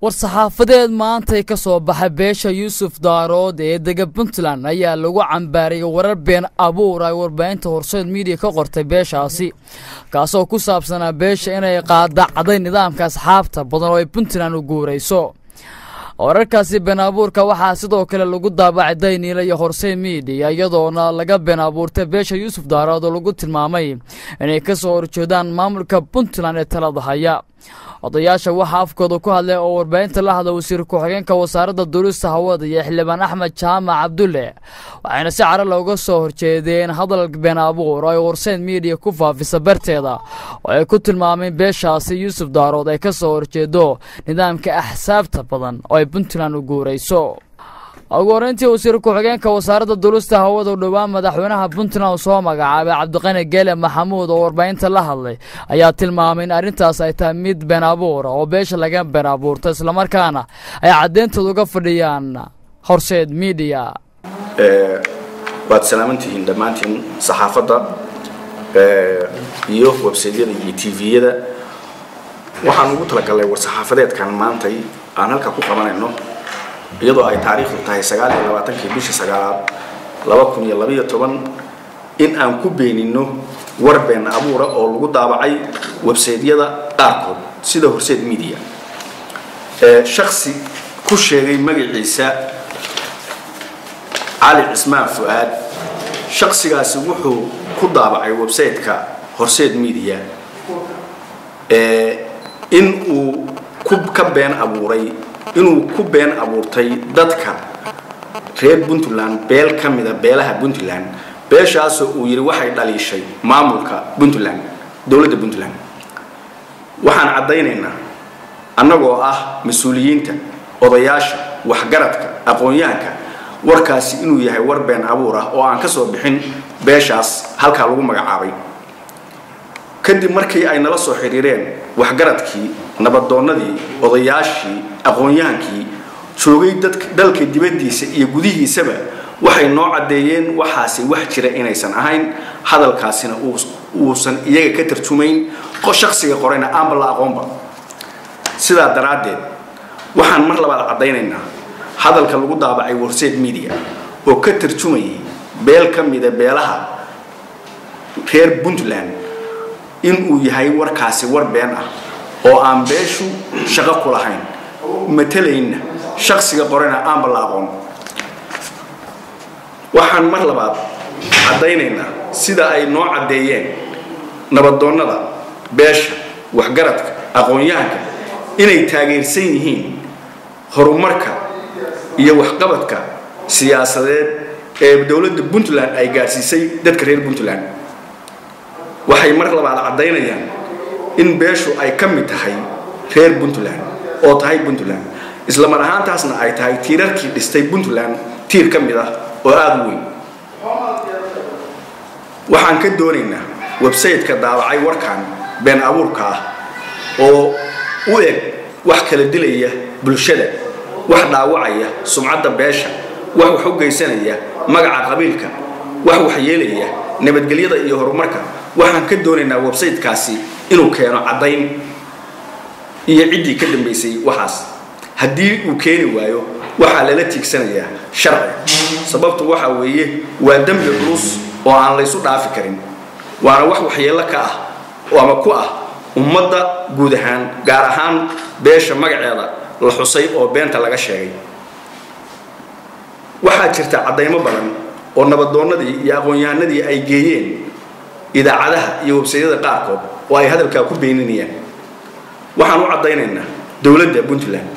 war-saxaafadeed maantay ka soo baxay beesha Yuusuf Daarood ee dega Puntland ayaa lagu cambaariyay warar been abuur ay warbaahinta Horseed Media ka qortay beeshaasi kaasoo ku saabsanaa beesha inay qaadacday nidaamka asxaabta badan oo ay Puntland u guurayso wararkaasi been abuurka waxaa sidoo kale lagu daabacay Daynila iyo Horseed Media iyadoona laga been abuurtay beesha Yuusuf Daarood oo lagu tilmaamay inay ka soo horjeedaan maamulka Puntland ee talada haya odayaasha waxa afkooda ku hadlay oo warbaahinta la hadlay wasiir ku-xigeenka wasaaradda duulista hawada iyo xildhibaan Axmed Jaamac Cabdulle waxayna si carar looga soo horjeedeen hadal been abuur oo Horseed Media ku faafisay barteeda oo ay ku tilmaameen beeshaasi Yuusuf Daarood ay ka soo horjeedo nidaamka axsaabta badan oo ay Puntland u guurayso أقولنتي وسير كوحجين كوسارة الدروسة هو ودوام مدحونها بنتنا وصومة عابد عبد الغني جيل محمود وأربعين تلاها الله أيات المامين أرنتا سيتميد بنابور أو بيش لجنب بنابور تسلم مركانا أي عدين تلقف ريان هورسيد ميديا بعد سلامتي هندمانتين صحافة يوف وبسيدية تي في هذا وحنقول لك الله والصحافة كان مانتي أنا هلك أقول كمان إنه iyadoo ay taariikhdu tahay 29 bishii 9 2012 in aan ku beenino war been abuur oo lagu daabacay website-yada qaarkood sida Horseed Media shakhsi ku sheegay magaciisa Ali Ismaan Fuad shakhsigaasi wuxuu ku daabacay website-ka Horseed Media in uu ka been abuuray inuu ku been abuurtay dadka reer Puntland beel kamida beelaha Puntland beeshaas uu yiri waxay dhalishay maamulka Puntland dawladda Puntland waxaan cadeynaynaa annagoo ah mas'uuliyiinta odayaasha waxgaradka aqoonyahanka warkaasi inuu yahay war been abuur ah oo aan ka soo bixin beeshaas halka lagu magacaabay kadib markii ay nala soo xiriireen waxgaradkii nabadoonnadii odayaashii aqoonyahankii joogay dalka dibadiisa iyo gudihiisaba waxay noo cadeeyeen waxaasi wax jira inaysan ahayn hadalkaasina uusan iyaga ka tarjumayn shakhsiga qorayna aan bal aqoonba sidaa daraadeed waxaan mar labaad cadeynaynaa hadalka lagu daabacay Horseed Media oo ka tarjumayay beel kamida beelaha reer Puntland in uu yahay warkaasi war been ah oo aan beeshu shaqo ku lahayn matalayna shakhsiga qorayna aan bal aqoon waxaan mar labaad cadeynaynaa sida ay noo cadeeyeen nabadoonnada beesha waxgaradka aqoonyahanka inay taageersan yihiin horumarka iyo waxqabadka siyaasadeed ee dawladda Puntland ay gaarsiisay dadka reer Puntland waxay mar labaad cadeynayaan in beeshu ay ka mid tahay reer Puntland oo tahay Puntland isla mar ahaantaasna ay tahay tiirarkii dhistay Puntland tiir ka mid ah oo aad u weyn waxaan ka doonaynaa website-ka daabacay warkan been abuurka ah oo u eg wax kala dilaya bulshada wax dhaawacaya sumcadda beesha wax u geysanaya magaca qabiilka wax yeelaya nabadgelyada iyo horumarka waxaan ka doonaynaa website-kaasi inuu keeno cadeyn iyo cidii ka dambeysay waxaas hadii uu keeni waayo waxa la tiigsanayaa sharci sababtu waxa weeye waa dambi culus oo aan la isu dhaafi karin waana wax waxyeelo ka ah oo ama ku ah ummadda guud ahaan gaar ahaan beesha magaceeda la xusay oo beenta laga sheegay waxa jirta cadeymo badan oo nabadoonnadii iyo aqoonyahanadii ay geeyeen idaacadaha iyo website-yada qaarkood oo ay hadalka ku beeninayaan waxaan u cadeynaynaa dawladda Puntland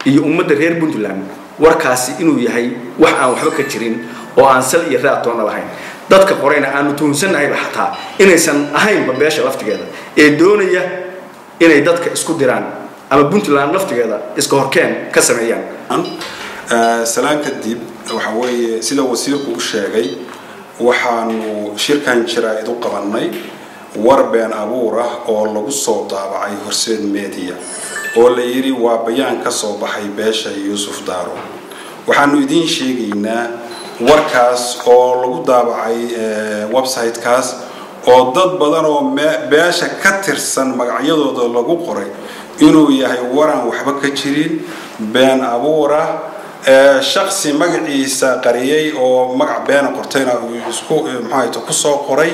iyo ummadda reer Puntland warkaasi inuu yahay wax aan waxba ka jirin oo aan sal iyo raatoona lahayn dadka qorayna aanu tuunsanahay xataa inaysan ahaynba beesha laftigeeda ee doonaya inay dadka isku diraan ama Puntland laftigeeda iska horkeen ka sameeyaan salaanka dib waxa weeye sida wasiirku u sheegay waxaanu shirkan jaraa'id u qabanay war been abuur ah oo lagu soo daabacay Horseed Media oo la yiri waa bayaan ka soo baxay beesha Yuusuf Daarood waxaanu idin sheegaynaa warkaas oo lagu daabacay website-kaas oo dad badan oo beesha ka tirsan magacyadooda lagu qoray inuu yahay waran waxba ka jirin been abuura shakhsi magaciisa qariyay oo magac been qortayna uu isku maxay ku soo qoray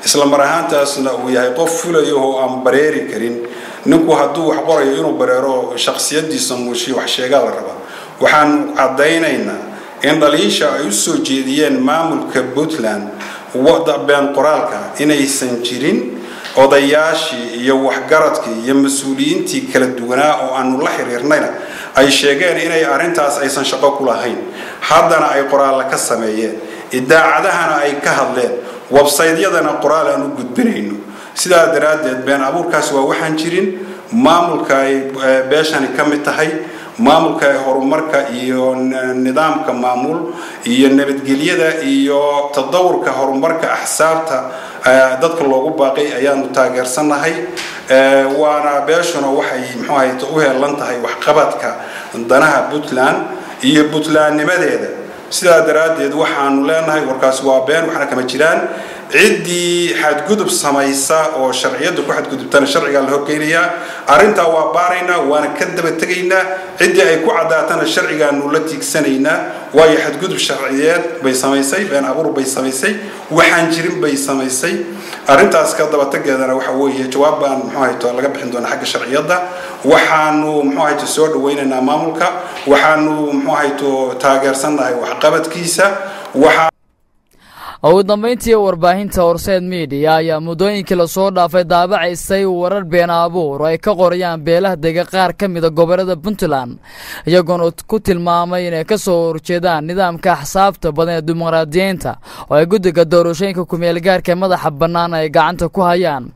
isla mar ahaantaasna uu yahay qof fulayo oo aan bareeri karin ninku hadduu wax qorayo inuu bareero shakhsiyadiisa muujiyo wax sheega la raba waxaan cadaynaynaa in dhaliisha ay u soo jeediyeen maamulka Puntland wada been qoraalka inaysan jirin odayaashii iyo waxgaradkii iyo mas'uuliyiintii kala duwanaa oo aanu la xiriirnayna ay sheegeen inay arintaas aysan shaqo ku lahayn haddana ay qoraal ka sameeyeen idaacadahana ay ka hadleen website-yadana qoraal aan u gudbinayno sidaa daraadeed been abuurkaas waa waxaan jirin maamulka ay beeshani ka mid tahay maamulka horumarka iyo nidaamka maamul iyo nabadgelyada iyo tadawurka horumarka axsaabta dadka loogu baaqay ayaanu taageersanahay waana beeshuna waxay u heelan tahay wax qabadka danaha Puntland iyo Puntlandnimadeeda sidaa daraadeed waxaanu leenahay warkaas waa been waxna kama jiraan ciddii xadgudub samaysa oo sharciyadu ku xadgudubtana sharciga la horgeynaya arinta waa baarayna waana ka daba tagaynaa ciddii ay ku cadaatana sharcigaanu la tiigsanayna way xadgudub sharciyeed bay samaysay been abuur bay samaysay waxaan jirin bay samaysay arintaas ka daba tageedana waxa weeye jawaab baan laga bixin doona xagga sharciyada waxaanu soo dhaweynaynaa maamulka waxaanu taageersanahay wax qabadkiisa waxa ugu dambeyntii warbaahinta Horseed Media ayaa muddooyinkii la soo dhaafay daabacaysay warar been abuur ay ka qorayaan beelaha dega qaar ka mid ah gobolada Puntland iyagoona ku tilmaamay inay ka soo horjeedaan nidaamka axsaabta badan ee dimuqraadiyiinta oo ay guddiga doorashooyinka ku meel gaarka madaxa bannaan ay gacanta ku hayaan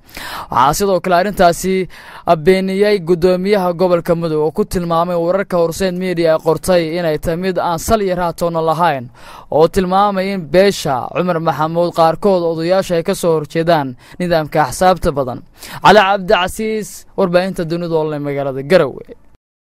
waxaa sidoo kale arrintaasi beeniyay gudoomiyaha gobolka Mudug oo ku tilmaamay wararka Horseed Media ay qortay inay tahay mid aan sal iyo raatoon lahayn oo tilmaamay in beesha محمود قاركود odayaasha ay ka soo horjeedaan nidaamka axsaabta badan cali cabdi casiis warbaahinta dunida oo magaalada Garowe